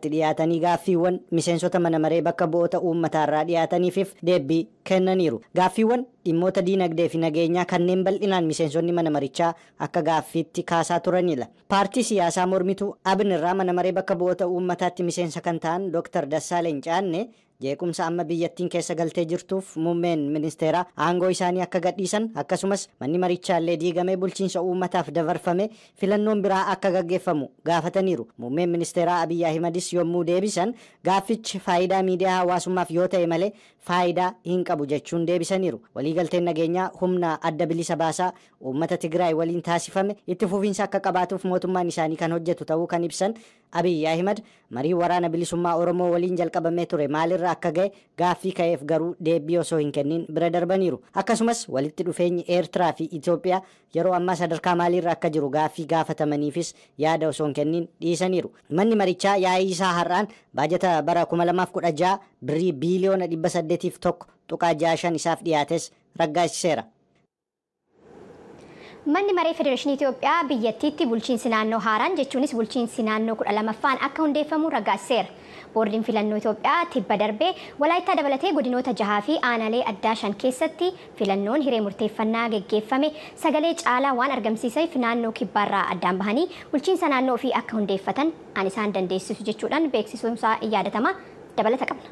dhiyaatanii gaaffiiwwan miseensota mana maree bakka bu'oota uummataarraa dhiyaataniifif deebii kennaniiru. Gaaffiiwwan dhimmoota diinagdee fi nageenyaa kanneen bal'inaan miseensonni mana marichaa akka gaaffiitti kaasaa turanidha. Paartii siyaasaa mormituu ABN irraa mana maree bakka bu'oota uummataatti miseensa kan ta'an Dr. Dassaaleny Caannee jeequmsa amma biyyattiin keessa galtee jirtuuf muummeen ministeeraa aangoo isaanii akka gadhiisan akkasumas manni marichaallee diigamee bulchiinsa uummataaf dabarfame filannoon biraa akka gaggeeffamu gaafataniiru. Muummeen ministeeraa Abiy Ahimedis yommuu deebisan gaaffichi faayidaa miidiyaa hawaasummaaf yoo ta'e malee faayidaa hin qabu jechuun deebisaniiru. Waliigalteen nageenyaa humna adda bilisa baasaa uummata Tigraay waliin taasifame itti fufiinsa akka qabaatuuf mootummaan isaanii kan hojjetu ta'uu kan ibsan Abiy Ahmed marii waraana bilisummaa Oromoo waliin jalqabamee ture maalirra akka ga'e gaaffii ka'eef garuu deebii osoo hin kennin bira darbaniiru. Akkasumas walitti dhufeenyi Eertiraa fi Itoophiyaa yeroo ammaa sadarkaa maaliirra akka jiru gaaffii gaafatamaniifis yaada osoo hin kennin dhiisaniiru. Manni marichaa yaa'ii isaa har'aan baajata bara 2016 birrii biiliyoona 801.65 isaaf dhiyaates raggaasiseera. Manni maree Federeeshinii Itoophiyaa biyyattiitti bulchiinsi naannoo haaraan jechuunis bulchiinsi naannoo 12ffaan akka hundeeffamu raggaasiseera. Boordiin filannoo Itoophiyaa tibba darbee Walaayittaa dabalatee godinoota 6 fi aanaalee addaa 5 keessatti filannoon hiree murteeffannaa geggeeffame sagalee caalaa waan argamsiiseef naannoo kibbaarraa addaan bahanii bulchiinsa naannoo ofii akka hundeeffatan an isaan dandeessisu jechuudhaan beeksisuunsaa yaadatama. Dabalata qabna.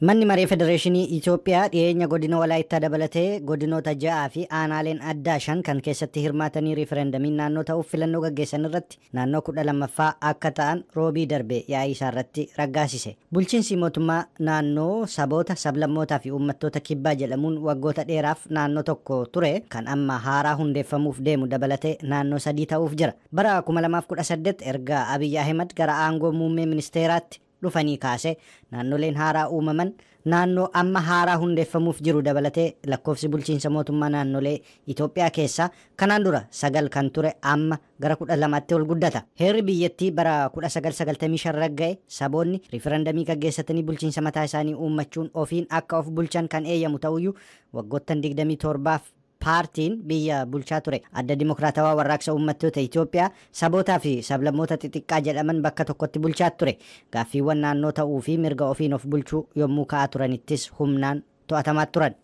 Manni maree Federeeshinii Itoophiyaa dhiyeenya godina Walaayittaa dabalatee godinoota 6 fi aanaaleen addaa 5 kan keessatti hirmaatanii riiferendamiin naannoo ta'uuf filannoo gaggeessan irratti naannoo 12ffaa akka ta'an roobii darbe yaa'ii isaa irratti raggaasise. Bulchiinsi mootummaa naannoo saboota, sablammootaa fi uummattoota kibbaa jedhamuun waggoota dheeraaf naannoo tokko ture kan amma haaraa hundeeffamuuf deemu dabalatee naannoo 3 ta'uuf jira. Bara 2018 erga Abiy Ahmed gara aangoo muummee ministeeraatti dhufanii kaase naannoleen haaraa uumaman naannoo amma haaraa hundeeffamuuf jiru dabalatee lakkoofsi bulchiinsa mootummaa naannolee Itoophiyaa keessaa kanaan dura 9 kan ture amma gara 12tti ol guddata. Heerri biyyattii bara 1995 ragga'e saboonni riiferendamii gaggeessatanii bulchiinsa mataa isaanii uummachuun ofiin akka of bulchan kan eeyyamu ta'uyyuu waggoottan 27f paartiin biyya bulchaa ture adda dimokiraatawaa warraaqsa uummattoota Itoophiyaa sabootaa fi sablammoota xixiqqaa jedhaman bakka tokkotti bulchaa ture. Gaaffiiwwan naannoo ta'uu fi mirga ofiin of bulchuu yommuu ka'aa turanittis humnaan to'atamaa turan.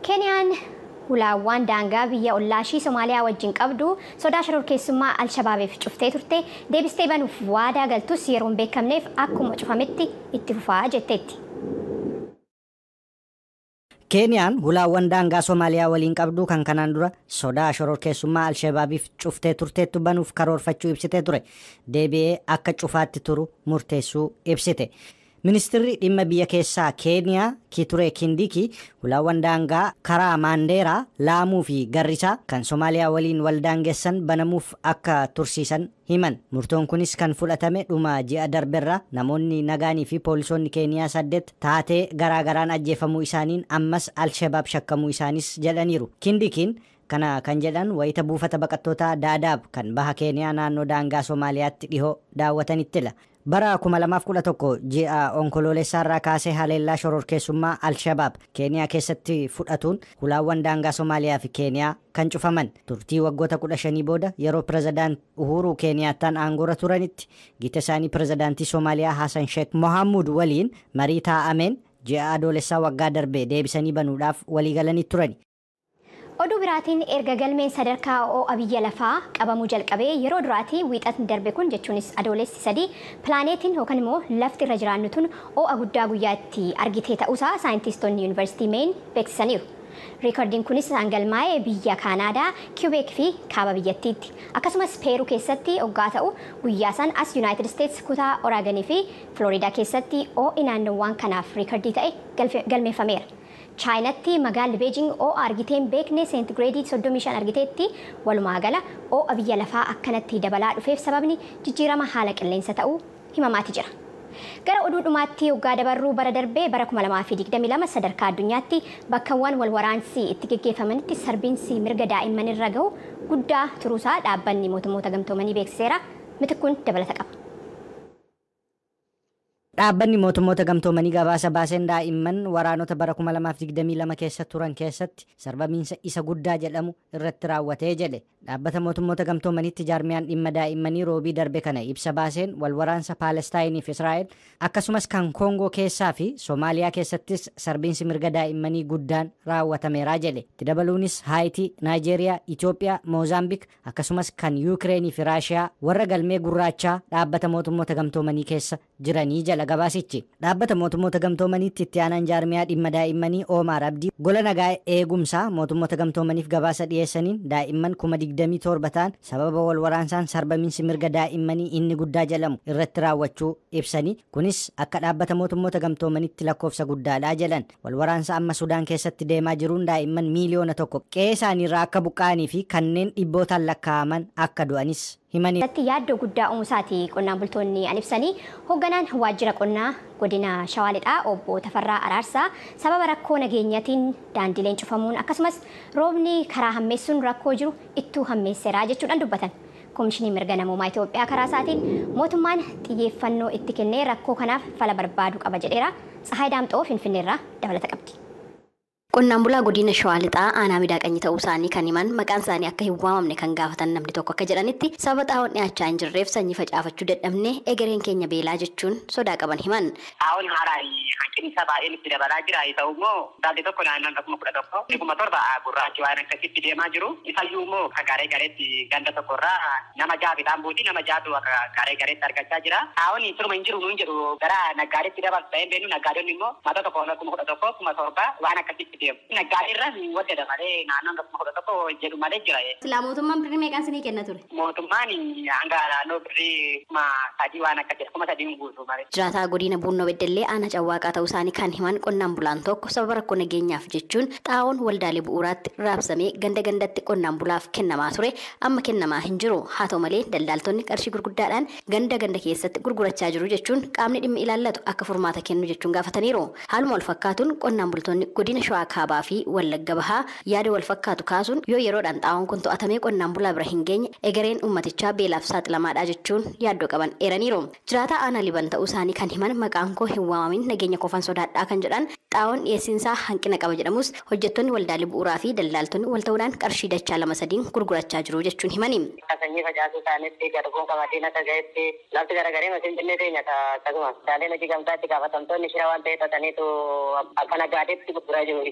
Keeniyaan hulaawwan daangaa biyya ollaashii Somaaliyaa wajjin qabdu sodaa shororkeessummaa Alshabaabiif cuftee turte deebistee banuuf waadaa galtus yeroo hin beekamneef akkuma cufametti itti fufaa jetteetti. Keeniyaan hulaawwan daangaa Somaaliyaa waliin qabdu kan kanaan dura sodaa shororkeessummaa Alshabaabiif cuftee turteettu banuuf karoorfachuu ibsitee ture. Deebi'ee akka cufaatti turu murteessuu ibsite. Ministeerri dhimma biyya keessaa Keeniyaa Kiture Kindiki hulaawwan daangaa karaa Maandeeraa, Laamuu fi Garrisaa kan Somaaliyaa waliin wal daangessan banamuuf akka tursiisan himan. Murtoon kunis kan fudhatame dhuma ji'a darberraa namoonni nagaanii fi poolisoonni Keeniyaa 8 taatee garaagaraan ajjeefamuu isaaniin ammas Alshabaab shakkamuu isaanis jedhaniiru. Kindikiin kana kan jedhan wayita buufata baqattootaa Daadaab kan baha Keeniyaa naannoo daangaa Somaaliyaatti dhihoo daawwatanittila. Bara 2011 ji'a onkoloolessaarraa kaasee haleellaa shororkeessummaa Alshabaab Keeniyaa keessatti fudhatuun hulaawwan daangaa Somaaliyaa fi Keeniyaa kan cufaman. Turtii waggoota 15 booda yeroo pirezidaant Uhuru Keeniyaattaan aangoorra turanitti gita isaanii pirezidaantii Somaaliyaa Hassan Sheikh Mohamud waliin marii taa'ameen ji'a adoolessaa waggaa darbee deebisanii banuudhaaf waliigalanii turani. Oduu biraatiin erga galmeen sadarkaa OO biyya lafaa qabamuu jalqabee yeroo duraatii wiixatni darbe kun jechuunis adoolessi 3 pilaaneetiin yookaan immoo lafti irra jiraannu tun OO guddaa guyyaatti argitee ta'uusaa saayintistoonni yuunivarsiitii Meen beeksisaniiru. Riikardiin kunis hangalmaa'ee biyya Kaanaadaa, Kiubeek fi kaaba biyyattiitti. Akkasumas Peeruu keessatti hoggaa ta'u guyyaa san as Yuunaayitid Isteetsi kutaa Oraaganii fi Filooriidaa keessatti OO naannoowwan kanaaf riikardii ta'e galmeeffameera. Chaayinaatti magaalli Beejing OO argiteen beekne seentigireedii 35 argiteetti walumaa gala OO biyya lafaa akkanatti dabalaa dhufeef sababni jijjiirama haala qilleensa ta'uu himamaati jira. Gara oduu dhumaatti hoggaa dabarruu bara darbee bara 2022 sadarkaa addunyaatti bakkawwan wal waraansi itti geggeeffamanitti sarbiinsi mirga daa'imman irra gahu guddaa turuusaa dhaabbanni mootummoota gamtoomanii beeksiseera. Mitikkuun dabalata qaba. Dhaabbanni mootummoota gamtoomanii gabaasa baaseen daa'imman waraanota bara 2022 keessa turan keessatti sarbamiinsa isa guddaa jedhamu irratti raawwatee jedhe. Dhaabbata mootummoota gamtoomaniitti jaarmiyaan dhimma daa'immanii roobii darbe kana ibsa baaseen wal waraansa Paalestaayinii fi Israa'el akkasumas kan Koongoo keessaa fi Soomaaliyaa keessattis sarbiinsi mirga daa'immanii guddaan raawwatameera jedhe. Itti dabaluunis Haayitii, Naayijeeriyaa, Itoophiyaa, Moozaambiik akkasumas kan Yuukireenii fi Raashiyaa warra galmee gurraachaa dhaabbata mootummoota gamtoomanii keessa jiranii jala gabaasichi. Dhaabbata mootummoota gamtoomaniitti itti aanaan jaarmiyaa dhimma daa'immanii Omar Abdii gola nagaa eegumsaa mootummoota gamtoomaniif gabaasa dhiyeessaniin daa'imman 27 ta'an sababa wal waraansaan sarbamiinsi mirga daa'immanii inni guddaa jedhamu irratti raawwachuu ibsanii kunis akka dhaabbata mootummoota gamtoomaniitti lakkoofsa guddaadha jedhan. Wal waraansa amma Sudaan keessatti deemaa jiruun daa'imman miiliyoona 1 qe'ee isaaniirraa akka buqqa'anii fi kanneen dhibbootaan lakkaa'aman akka du'anis himanii. Yaaddoo guddaa uumusaati qonnaan bultoonni an ibsanii hoogganaan waajjira qonnaa godina Shawaa Lixaa obbo Tafarraa Araarsaa sababa rakkoo nageenyaatiin daandileen cufamuun akkasumas roobni karaa hammeessuun rakkoo jiru ittuu hammeesseeraa jechuudhaan dubbatan. Komishinii mirga namoomaa Itoophiyaa karaa isaatiin mootummaan xiyyeeffannoo itti kennee rakkoo kanaaf fala barbaaduu qaba jedheera. Tsahaay Daamxoo Finfinneerraa dabalata qabdi. Qonnaan bulaa godina Shawaa Lixaa aanaa miidhaqanii ta'uu isaanii kan himan maqaan isaanii akka hin waamamne kan gaafatan namni tokko akka jedhanitti sababa xaa'oon dhiyaachaa hin jirreef sanyii facaafachuu dadhabne egereen keenya beelaa jechuun sodaa qaban himan. Xaa'oon haaraa hanqinni baay'een itti dabalaa jira ta'u immoo daalli tokko naannoo 11,700 gurraachi waan akkasitti deemaa jiru. Isayyuu immoo akka garee gareetti ganda tokkorraa nama ja'a bitaan buuti nama ja'atu akka garee gareetti argachaa jira. Xaa'oon turma hin jiru nuun jedhu gara naggaadeetti dabaltu ta'een beenu naggaadonni immoo mata tokko 11,700 waan akkasitti naggaadee irraa wadda malee naannoo 11,000 jedhu malee jira. Silaa mootummaan birrii meeqaan sinii kenna ture? Mootummaan hanga naannoo birrii 3 waan akka jedhu 3 guutuu malee. Jiraataa godina Buunnoo Beddellee aanaa Cawwaaqaa ta'uu isaanii kan himan qonnaan bulaan tokko sababa rakkoo nageenyaaf jechuun xaa'oon waldaalee bu'uuraatti raabsamee ganda gandatti qonnaan bulaaf kennamaa ture amma kennamaa hin jiru. Haa ta'u malee daldaaltonni qarshii gurguddaadhaan ganda ganda keessatti gurgurachaa jiru jechuun qaamni dhimmi ilaallatu akka furmaata kennu jechuun gaafataniiru. Haaluma wal fakkaatuun qonnaan bultoonni godina Shawaa Kaabaa fi Wallagga Bahaa yaada wal fakkaatu kaasuun yoo yeroodhaan xaa'oon kun to'atamee qonnaan bulaa bira hin geenye egereen uummatichaa beelaaf saaxilamaadha jechuun yaaddoo qaban eeraniiru. Jiraataa aanaa Liban ta'uu isaanii kan himan maqaan koo hin waamamin nageenya kofan sodaadhaa kan jedhan xaa'oon dhiyeessiinsaa hanqina qaba jedhamus hojjettoonni waldaalee bu'uuraa fi daldaaltonni wal ta'uudhaan qarshii dachaa 2-3 gurgurachaa jiru jechuun himani. Sanyii facaasuu isaaniitti garbuun qamadii akka ga'etti lafti garagalee masiin jennee teenya akkasuma daalee hojii gamtaatti gaafatamtoonni shira waan ta'e xaxaniitu akka nagaadeetti gurguraa jiru.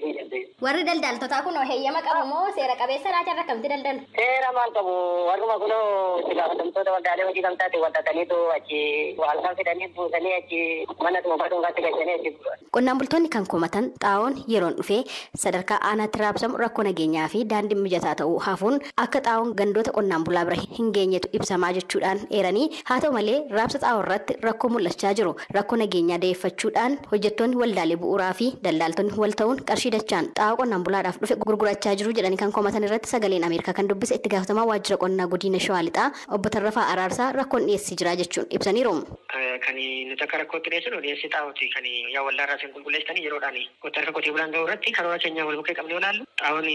Warri daldaltootaa kun heeyyama qabu moo seera qabeessa raajaa irra kamti daldalu? Seera maal qabu warruma kunoo gaafatamtoota waldaalee hojii gamtaatti walxaxaniitu achi waalkaan fidanii buusanii achi mana dhuunfaa dhuunfaatti galchanii achi gurguran. Qonnaan bultoonni kan komatan xaa'oon yeroon dhufee sadarkaa aanaatti raabsamu rakkoo nageenyaa fi daandiin mijataa ta'uu hafuun akka xaa'oon gandoota qonnaan bulaa bira hin geenyetu ibsamaa jechuudhaan eeranii haa ta'u malee raabsa xaa'oo irratti rakkoo mul'achaa jiru rakkoo nageenyaa deeffachuudhaan hojjettoonni waldaalee bu'uuraa fi daldaaltonni wal ta'uun qarshii dachaan xaa'oo qonnaan bulaadhaaf dhufe gurgurachaa jiru jedhanii kan komatan irratti sagaleen Ameerikaa kan dubbise itti gaafatamaa waajjira qonnaa godina Shawaa Lixaa obbo Tarrafaa Araarsaa rakkoon dhiyeessii jira jechuun ibsaniiru. Kan nuti akka rakkootti dhiyeessinu dhiyeessii xaa'ooti kan yaa waldaarraa isin qulqulleessanii yeroodhaan qotta harka qotee bulaan ga'u irratti karoora keenyaa wal bukkee qabnee olaallu xaa'oon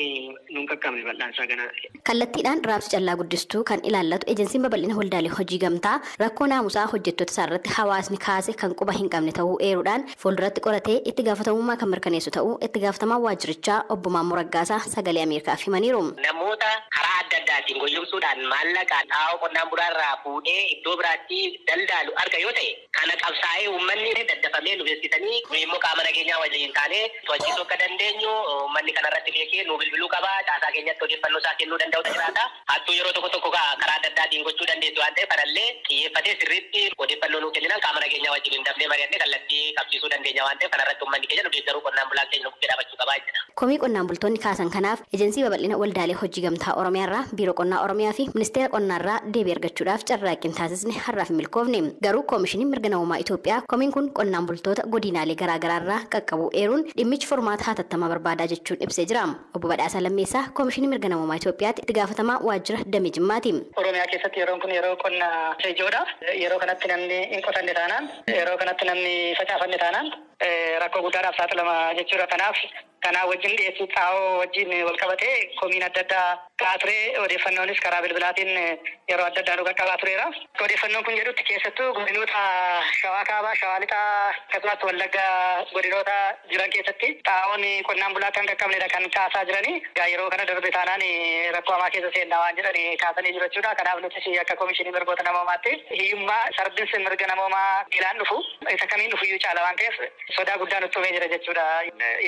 nuun qaqqabne bal'aansaa ganaa. Kallattiidhaan raabsa callaa guddistuu kan ilaallatu ejensiin babal'ina waldaalee hojii gamtaa rakkoo naamusaa hojjettoota isaa irratti hawaasni kaase kan quba hin qabne ta'uu eeruudhaan fuulduratti qoratee itti gaafatamummaa kan mirkaneessu ta'uu itti gaafatamaa waajjirichaa obbo Maammoo Raggaasaa sagalee Ameerikaaf himaniiru. Namoota karaa adda addaatiin goyyomsuudhaan maallaqaan xaa'oo qonnaan bulaarraa fuudhee iddoo biraatti daldaalu arga yoo ta'e kana qabsaa'ee uummanni daddafamee nu beeksisanii immoo qaama nageenyaa wajjin taanee to'achiisuu akka dandeenyu uummanni kanarratti beekee nu bilbiluu qaba caasaa keenyatti odeeffannoo isaa kennuu danda'u jiraata. Hattuu yeroo tokko karaa adda addaatiin gochuu dandeessu waan ta'eef kanallee xiyyeeffatee sirriitti odeeffannoo nuu kenninaan qaama nageenyaa wajjin hin dafnee mari'annee kallattii qabsiisuu dandeenya waan ta'eef kanarratti uummanni keenya nu deeggaruu qonnaan bulaan keenya nu dhaabachuu qabaa jedha. Komii qonnaan bultoonni kaasan kanaaf ejensii babal'ina waldaalee hojii gamtaa Oromiyaarraa biiroo qonnaa Oromiyaa fi ministeera qonnaarraa deebii argachuudhaaf carraaqqiin taasisne har'aaf hin milkoofne. Garuu koomishiniin mirga namummaa Itoophiyaa komiin kun qonnaan bultoota godinaalee garaagaraarraa qaqqabuu eeruun dhimmichi furmaata hatattamaa barbaadaa jechuun ibsee jira. Obbo Badhaasaa Lammeessaa koomishinii mirga namummaa Itoophiyaatti itti gaafatamaa waajjira Damee Jimmaati. Oromiyaa keessatti yeroon kun yeroo qonnaa ijoodha. Yeroo kanatti namni hin qotanne taanaan yeroo kanatti namni facaafanne taanaan rakkoo guddaadhaaf saaxilama jechuudha. Kanaaf wajjin dhiyeessii xaa'oo wajjin wal qabatee komiin adda addaa Kaaturee odeeffannoonis karaa bilbilaatiin yeroo adda addaa dhugaa qabaa tureera. Odeeffannoon kun jedhutti keessattuu godinoota Shawaa Kaabaa, Shawaa Lixaa akkasumas Wallaggaa godinoota jiran keessatti xaa'oon qonnaan bulaa kan qaqqabnedha kan kaasaa jiranii. Yeroo kana darbe taanaan rakkoo hamaa keessa seennaa waan jedhanii kaasanii jiru jechuudha. Kanaaf nutis akka komishinii mirgoota namoomaatti hiyyummaa sarbiinsi mirga namoomaa miilaan dhufu isa kamiin dhufuyyuu caala waan ta'eef sodaa guddaa nutti uumee jira jechuudha.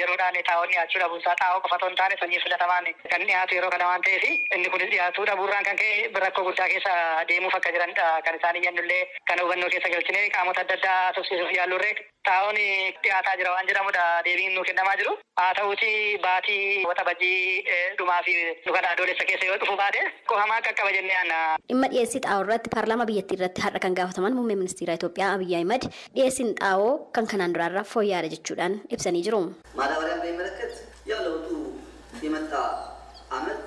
Yeroodhaan xaa'oon dhiyaachuu dhabuusaa xaa'oo qofa otoo hin taane sanyii filatamaan kan dhiyaatu yeroo kana waan ta'eef inni kunis dhiyaatu dhabuurraan kan ka'e rakkoo guddaa keessa deemuuf akka jiranidha. Kan isaan iyyannullee kan hubannoo keessa galchine qaamota adda addaa tursiisuuf yaallurree xaa'oon dhiyaataa jira waan jedhamudha deebiin nu kennamaa jiru. Haa ta'uuti baatii waxabajii dhumaa fi dukana adoolessa keessa yoo dhufu baate qofamaa qaqqaba jennee aanna. Dhimma dhiyeessii xaa'oo irratti paarlaamaa biyyattii irratti har'a kan gaafataman muummee ministeera Itoophiyaa Abiyyi Ahimad dhiyeessiin xaa'oo kan kanaan duraarraa fooyya'aadha jechuudhaan ibsanii jiru. ማዳበሪያን በሚመለከት ያው ለውጡ የመጣ አመት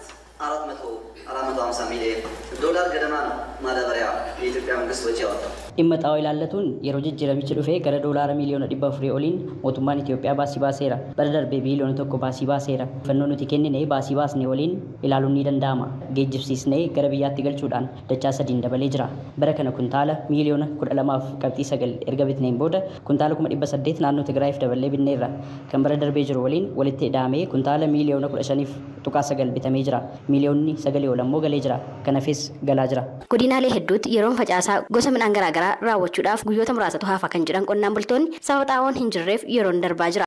450 ሚሊዮን ዶላር ገደማ ነው ማዳበሪያ የኢትዮጵያ መንግስት ወጪ ያወጣው። dhimma xaa'oo ilaallatuun yeroo jijjiiramichi dhufee gara doolaara miliyoona 400 oliin mootummaan Itoophiyaa baasii baaseera. Bara darbee biliyoona 1 baasii baaseera. Fannoo nuti kennine baasii baasne waliin ilaaluun ni danda'ama. Geejjibsiisnee gara biyyaatti galchuudhaan dachaa 3 dabalee jira. Bara kana kuntaala miliyoona 12.9 erga bitneen booda kuntaala 800 naannoo Tigraayiif dabalee binneerra. Kan bara darbee jiru waliin walitti hidhaamee kuntaala miliyoona 15.9 bitamee jira. Miliyoonni 9 ol ammoo galee jira. Kanaafis galaa jira. Godinaalee hedduutti yeroon facaasaa gosa midhaan garaagaraa raawwachuudhaaf guyyoota muraasatu hafa kan jiran qonnaan bultoonni sababa xaa'oon hin jirreef yeroon darbaa jira.